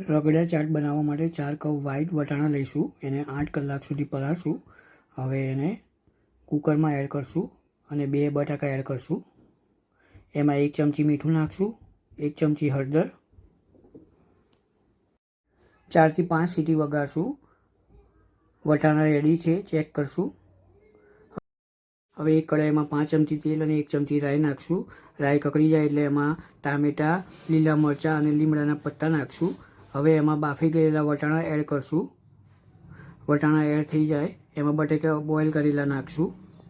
રગડા ચાટ બનાવવા માટે 4 cup white વટાણા લઈશું. એને 8 કલાક સુધી પલાળશું. હવે એને કુકરમાં એડ કરશું અને 2 બટાકા એડ કરશું. એમાં 1 ચમચી મીઠું નાખશું, 1 ચમચી હળદર, 4 થી 5 સીટી વગાડશું. વટાણા રેડી છે, ચેક કરશું. હવે એક કઢાઈમાં 5 ચમચી તેલ અને 1 ચમચી રાઈ નાખશું. રાઈ કકડી જાય એટલે એમાં ટામેટાં, લીલા મરચાં અને લીમડાના પત્તા નાખશું. હવે એમાં બાફી ગયેલા વટાણા એડ કરશું. વટાણા એડ થઈ જાય એમાં બટેકા બોઇલ કરેલા નાખશું.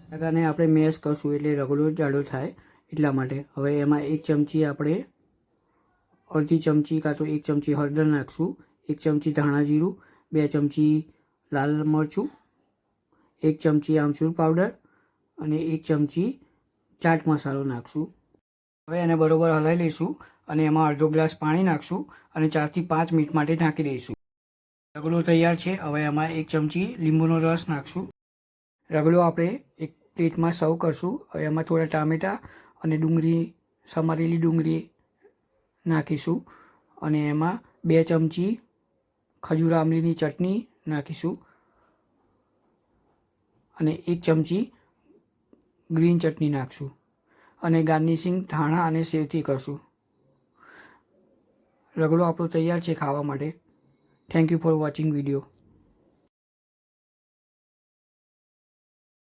બટાકાને આપણે મેશ કરશું એટલે રગડો જાડો થાય એટલા માટે. હવે એમાં 1 ચમચી આપણે અડધી ચમચી કાં તો 1 ચમચી હળદર નાખશું, 1 ચમચી ધાણા જીરું, 2 ચમચી લાલ મરચું, 1 ચમચી આમચૂર પાવડર અને 1 ચમચી ચાટ મસાલો નાખશું. હવે એને બરોબર હલાવી લઈશું અને એમાં અડધો ગ્લાસ પાણી નાખશું અને 4 થી 5 મિનિટ માટે ઢાંકી દઈશું. રગડો તૈયાર છે. હવે એમાં 1 ચમચી લીંબુનો રસ નાખશું. રગડો આપણે એક પ્લેટમાં સર્વ કરશું. હવે એમાં થોડા ટામેટાં અને ડુંગળી, સમારેલી ડુંગળી નાખીશું અને એમાં 2 ચમચી ખજૂર આમલીની ચટણી નાખીશું અને 1 ચમચી ગ્રીન ચટણી નાખશું અને ગાર્નિશિંગ ધાણા અને સેવથી કરશું. રગડો આપણો તૈયાર છે ખાવા માટે. Thank you for watching video.